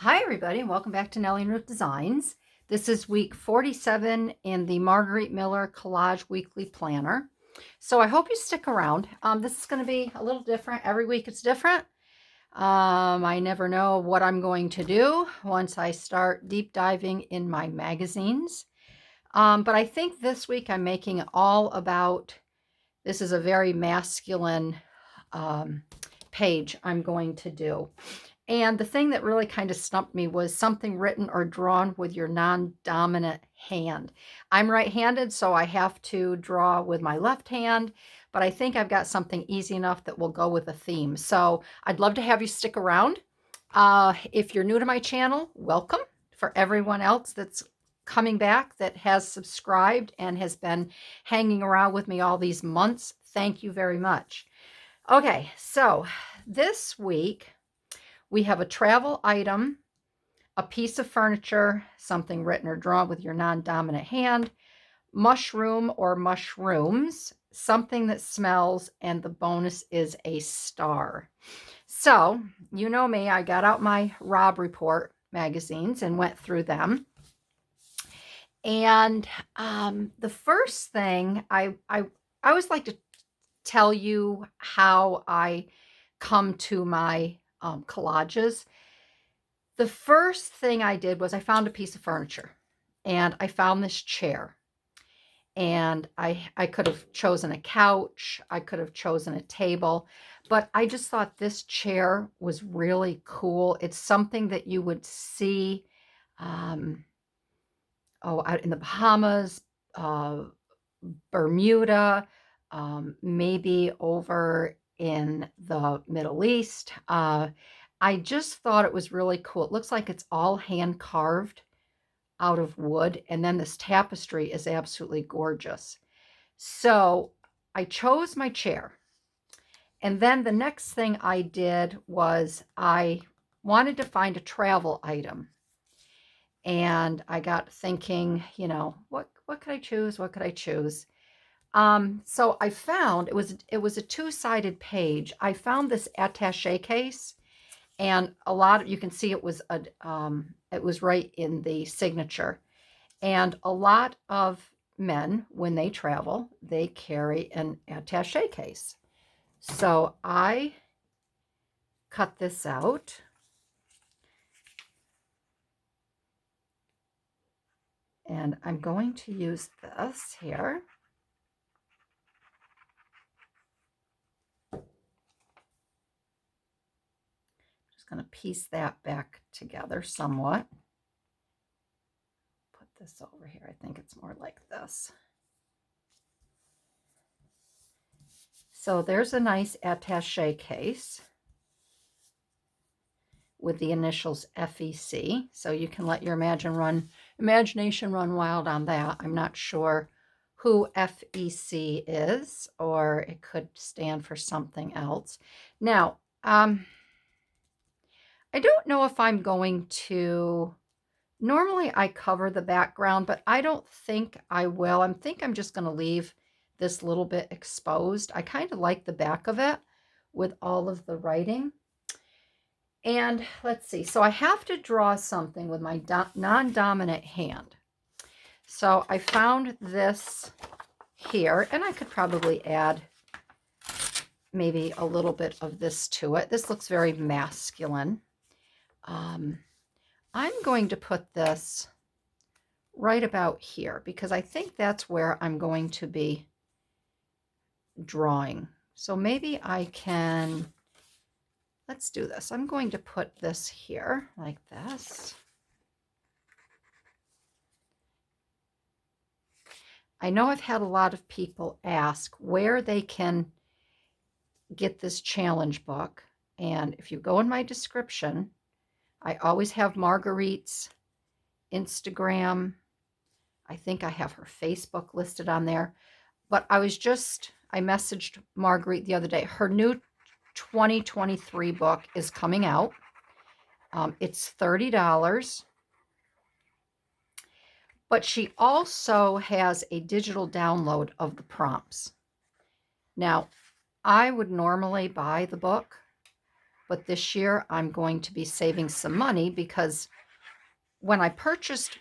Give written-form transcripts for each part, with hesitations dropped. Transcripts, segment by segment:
Hi everybody, and welcome back to Nellie and Ruth Designs. This is week 47 in the Margarete Miller Collage Weekly Planner. So I hope you stick around. This is going to be a little different. Every week it's different. I never know what I'm going to do once I start deep diving in my magazines. But I think this week I'm making it all about, this is a very masculine page I'm going to do. And the thing that really kind of stumped me was something written or drawn with your non-dominant hand. I'm right-handed, so I have to draw with my left hand, but I think I've got something easy enough that will go with the theme. So I'd love to have you stick around. If you're new to my channel, welcome. For everyone else that's coming back that has subscribed and has been hanging around with me all these months, thank you very much. Okay, so this week we have a travel item, a piece of furniture, something written or drawn with your non-dominant hand, mushroom or mushrooms, something that smells, and the bonus is a star. So, you know me, I got out my Rob Report magazines and went through them. And the first thing, I always like to tell you how I come to my collages. The first thing I did was I found a piece of furniture, and I found this chair. And I could have chosen a couch, I could have chosen a table, but I just thought this chair was really cool. It's something that you would see out in the Bahamas, Bermuda, maybe over in the Middle East. I just thought it was really cool. It looks like it's all hand carved out of wood, and then this tapestry is absolutely gorgeous. So I chose my chair, and then the next thing I did was I wanted to find a travel item, and I got thinking, you know, what could I choose? What could I choose? So I found it was a two-sided page. I found this attaché case, and a lot of, you can see it was right in the signature. And a lot of men, when they travel, they carry an attaché case. So I cut this out. And I'm going to use this here. Just going to piece that back together somewhat. Put this over here. I think it's more like this. So there's a nice attaché case with the initials FEC. So you can let your imagination run wild on that. I'm not sure who FEC is, or it could stand for something else. Now, I don't know if I'm going to, normally I cover the background, but I don't think I will. I think I'm just going to leave this little bit exposed. I kind of like the back of it with all of the writing. And let's see, so I have to draw something with my non-dominant hand. So I found this here, and I could probably add maybe a little bit of this to it. This looks very masculine. I'm going to put this right about here because I think that's where I'm going to be drawing. So maybe I can, let's do this. I'm going to put this here like this. I know I've had a lot of people ask where they can get this challenge book. And if you go in my description, I always have Margarete's Instagram. I think I have her Facebook listed on there. But I messaged Margarete the other day. Her new 2023 book is coming out. It's $30. But she also has a digital download of the prompts. Now, I would normally buy the book, but this year I'm going to be saving some money because when I purchased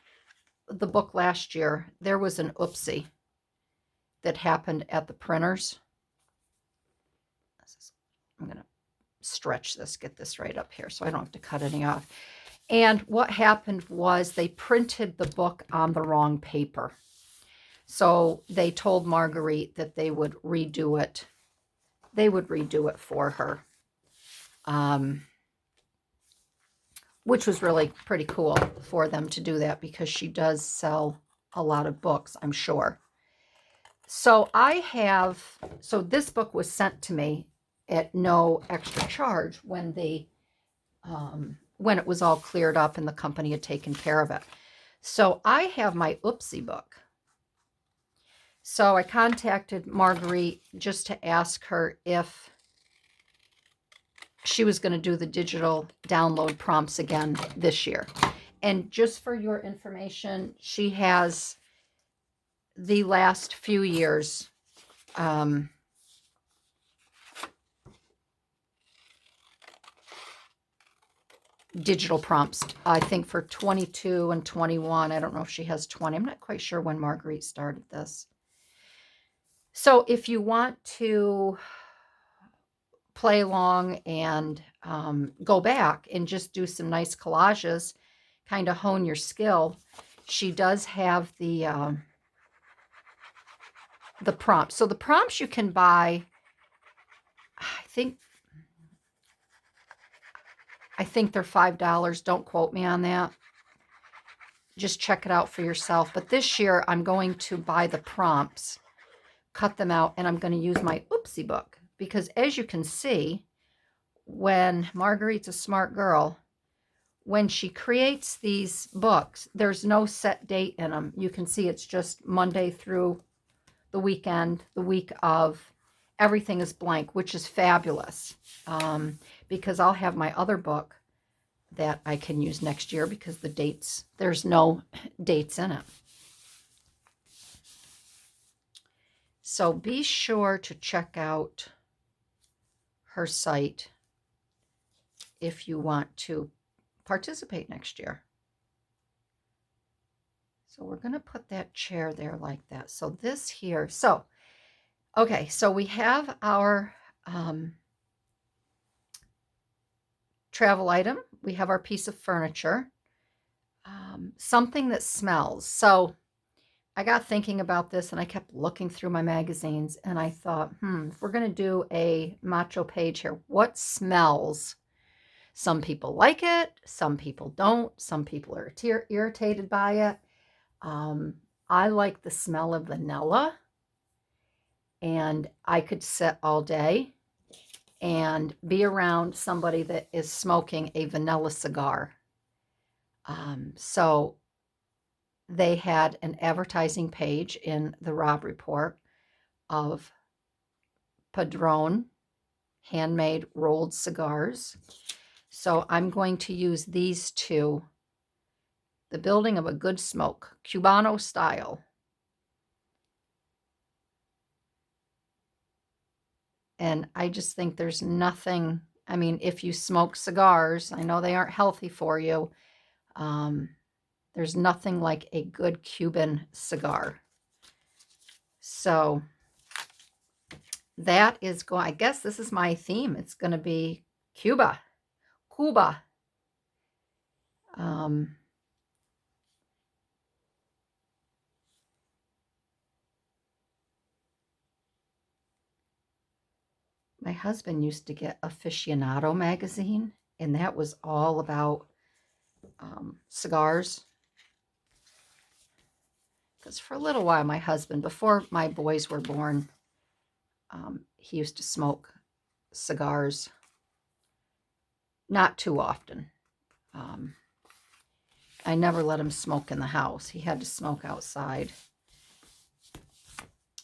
the book last year, there was an oopsie that happened at the printers. I'm going to stretch this, get this right up here so I don't have to cut any off. And what happened was they printed the book on the wrong paper. So they told Marguerite that they would redo it. They would redo it for her, which was really pretty cool for them to do that because she does sell a lot of books, I'm sure. So this book was sent to me at no extra charge when it was all cleared up and the company had taken care of it. So I have my oopsie book. So I contacted Marguerite just to ask her if she was going to do the digital download prompts again this year. And just for your information, she has the last few years digital prompts, I think for 22 and 21. I don't know if she has 20. I'm not quite sure when Marguerite started this. So if you want to play along and go back and just do some nice collages, kind of hone your skill, she does have the prompts. So the prompts you can buy, I think they're $5. Don't quote me on that. Just check it out for yourself. But this year I'm going to buy the prompts, cut them out, and I'm going to use my oopsie book. Because as you can see, when Marguerite's a smart girl, when she creates these books, there's no set date in them. You can see it's just Monday through the weekend, the week of. Everything is blank, which is fabulous, because I'll have my other book that I can use next year because there's no dates in it. So be sure to check out her site if you want to participate next year. So we're going to put that chair there like that. So this here, okay, so we have our travel item. We have our piece of furniture, something that smells. So I got thinking about this and I kept looking through my magazines and I thought, if we're going to do a macho page here, what smells? Some people like it, some people don't, some people are irritated by it. I like the smell of vanilla, and I could sit all day and be around somebody that is smoking a vanilla cigar. So they had an advertising page in the Robb Report of Padron handmade rolled cigars. So I'm going to use these two. The Building of a Good Smoke, Cubano style. And I just think there's nothing, I mean, if you smoke cigars, I know they aren't healthy for you. There's nothing like a good Cuban cigar. So that is going, I guess this is my theme. It's going to be Cuba. My husband used to get Aficionado magazine, and that was all about cigars. Because for a little while, my husband, before my boys were born, he used to smoke cigars. Not too often. I never let him smoke in the house. He had to smoke outside.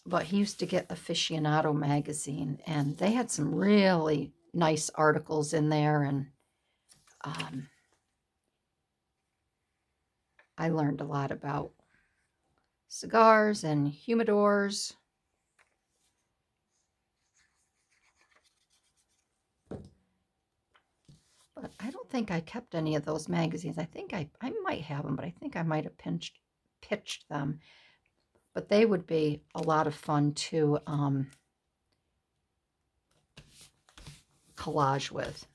But he used to get Aficionado magazine, and they had some really nice articles in there, and I learned a lot about cigars and humidors. I don't think I kept any of those magazines. I think I might have them, but I think I might have pitched them. But they would be a lot of fun to collage with.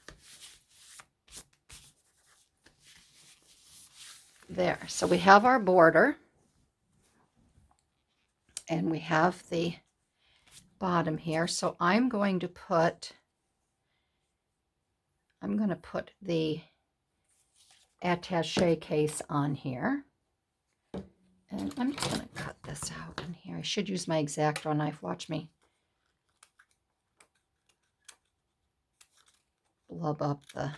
There, so we have our border, and we have the bottom here. So I'm going to put the attaché case on here. And I'm just going to cut this out in here. I should use my X-Acto knife. Watch me blub up the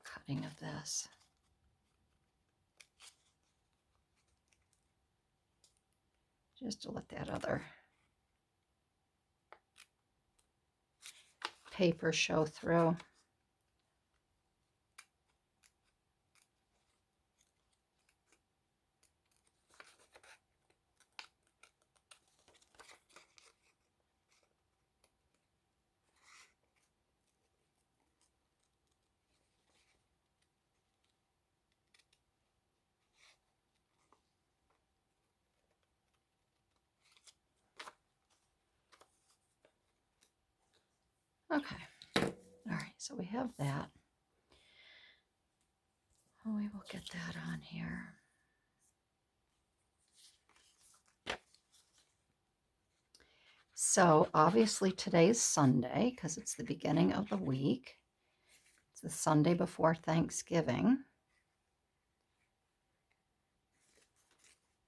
cutting of this. Just to let that other paper show through. Okay, all right, so we have that. Oh, we will get that on here. So obviously today's Sunday because it's the beginning of the week. It's the Sunday before Thanksgiving.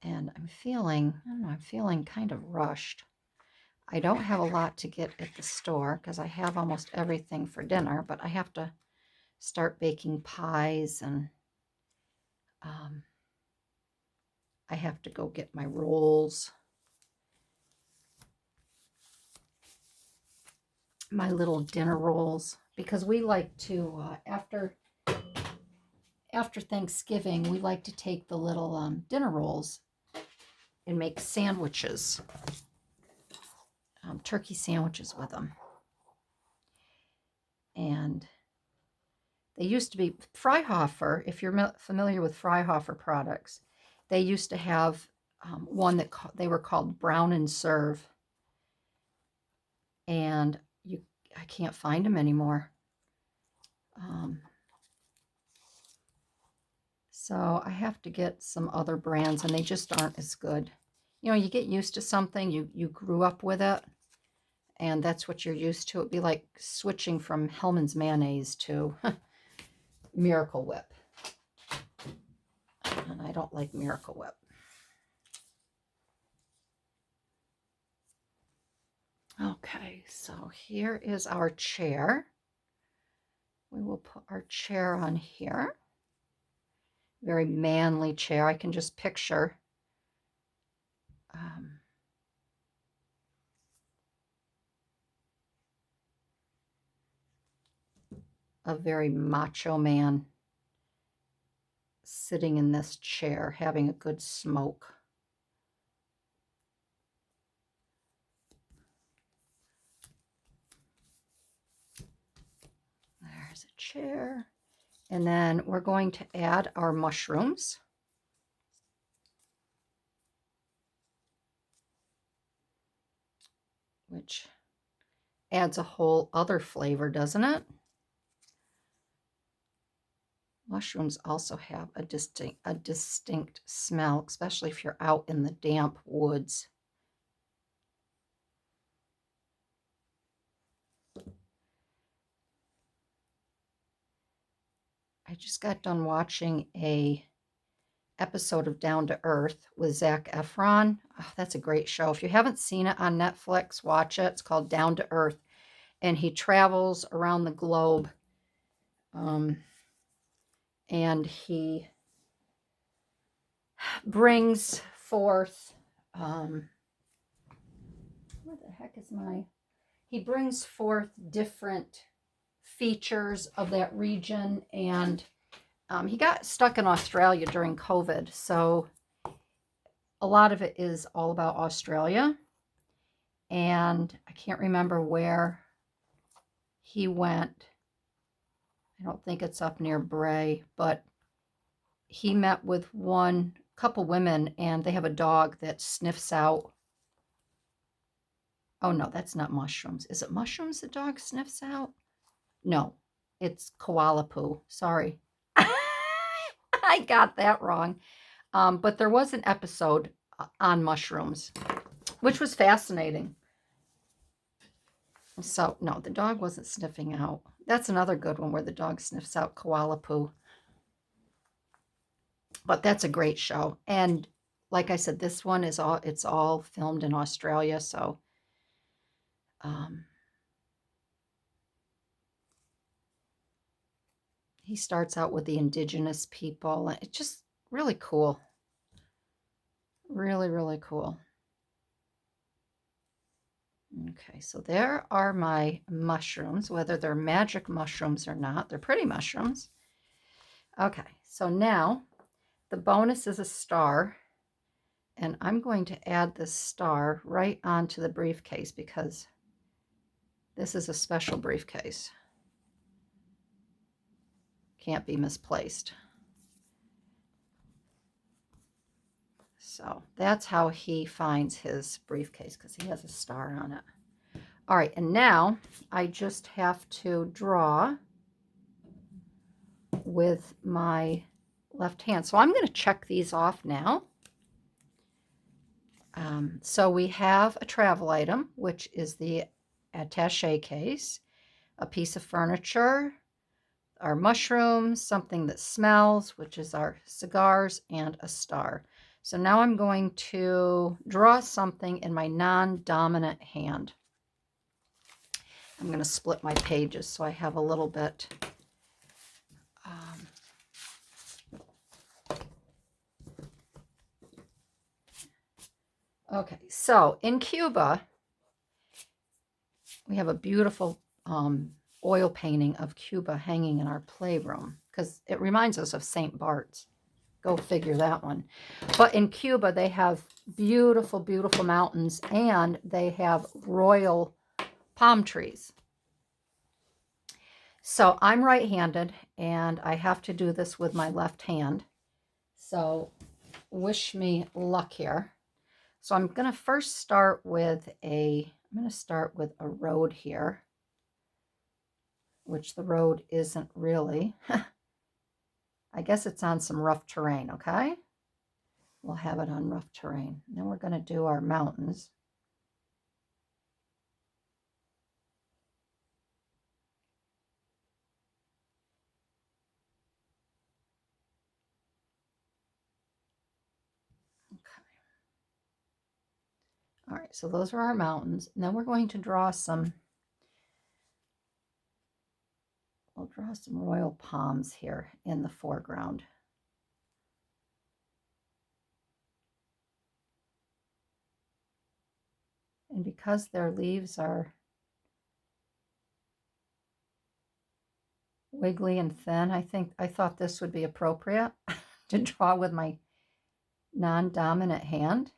And I'm feeling, I don't know, I'm feeling kind of rushed. I don't have a lot to get at the store because I have almost everything for dinner, but I have to start baking pies, and I have to go get my rolls, my little dinner rolls, because we like to, after Thanksgiving, we like to take the little dinner rolls and make sandwiches, turkey sandwiches with them. And they used to be Freihofer. If you're familiar with Freihofer products, they used to have one that they were called Brown and Serve, and I can't find them anymore. So I have to get some other brands, and they just aren't as good. You know, you get used to something, you grew up with it, and that's what you're used to. It'd be like switching from Hellmann's mayonnaise to Miracle Whip. And I don't like Miracle Whip. Okay, so here is our chair. We will put our chair on here. Very manly chair. I can just picture a very macho man sitting in this chair having a good smoke. There's a chair. And then we're going to add our mushrooms. Which adds a whole other flavor, doesn't it? Mushrooms also have a distinct smell, especially if you're out in the damp woods. I just got done watching a episode of Down to Earth with Zac Efron. Oh, that's a great show. If you haven't seen it on Netflix, watch it. It's called Down to Earth. And he travels around the globe. And he brings forth, where the heck is he brings forth different features of that region. And he got stuck in Australia during COVID. So a lot of it is all about Australia. And I can't remember where he went, I don't think it's up near Bray, but he met with one couple women, and they have a dog that sniffs out. Oh no, that's not mushrooms. Is it mushrooms the dog sniffs out? No, it's koala poo. Sorry. I got that wrong. But there was an episode on mushrooms, which was fascinating. So, no, the dog wasn't sniffing out. That's another good one where the dog sniffs out koala poo. But that's a great show. And like I said, this one is it's all filmed in Australia, so he starts out with the indigenous people. It's just really cool. Really, really cool. Okay, so there are my mushrooms, whether they're magic mushrooms or not. They're pretty mushrooms. Okay, so now the bonus is a star, and I'm going to add this star right onto the briefcase because this is a special briefcase. Can't be misplaced. So that's how he finds his briefcase, because he has a star on it. All right, and now I just have to draw with my left hand. So I'm going to check these off now. So we have a travel item, which is the attaché case, a piece of furniture, our mushrooms, something that smells, which is our cigars, and a star. So now I'm going to draw something in my non-dominant hand. I'm going to split my pages so I have a little bit. Okay, so in Cuba, we have a beautiful oil painting of Cuba hanging in our playroom because it reminds us of St. Bart's. Go figure that one. But in Cuba, they have beautiful, beautiful mountains, and they have royal palm trees. So I'm right-handed, and I have to do this with my left hand. So wish me luck here. So I'm going to first start with a road here, which the road isn't really. I guess it's on some rough terrain, okay? We'll have it on rough terrain. Then we're going to do our mountains. All right, so those are our mountains. And then we're going to draw we'll draw some royal palms here in the foreground. And because their leaves are wiggly and thin, I thought this would be appropriate to draw with my non-dominant hand.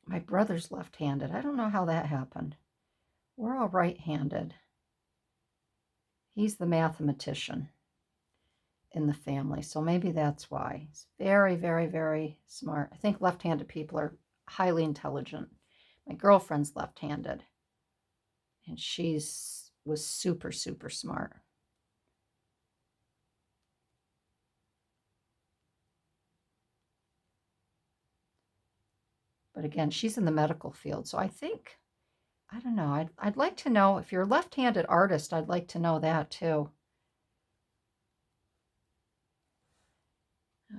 My brother's left-handed. I don't know how that happened. We're all right-handed. He's the mathematician in the family, so maybe that's why. He's very, very, very smart. I think left-handed people are highly intelligent. My girlfriend's left-handed, and was super, super smart. But again, she's in the medical field, so I don't know. I'd like to know if you're a left-handed artist. I'd like to know that too.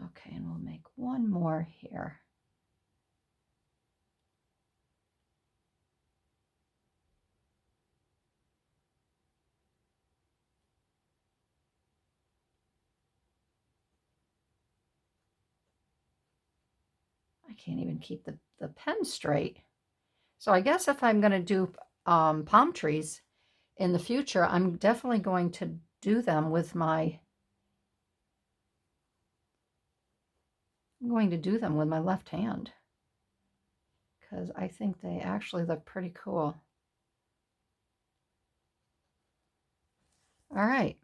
Okay, and we'll make one more here. I can't even keep the pen straight. So I guess if I'm going to do palm trees in the future, I'm definitely going to do them with my I'm going to do them with my left hand because I think they actually look pretty cool. All right.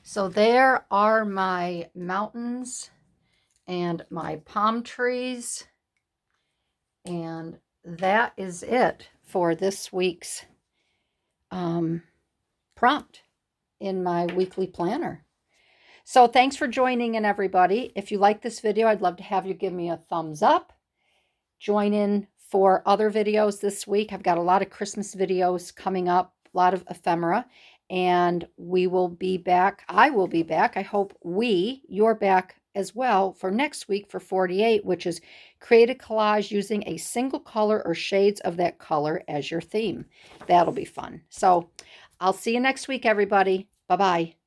So there are my mountains and my palm trees. And that is it for this week's prompt in my weekly planner. So thanks for joining in, everybody. If you like this video, I'd love to have you give me a thumbs up. Join in for other videos this week. I've got a lot of Christmas videos coming up, a lot of ephemera, and we will be back. I will be back. I hope you're back as well for next week for 48, which is create a collage using a single color or shades of that color as your theme. That'll be fun. So I'll see you next week, everybody. Bye-bye.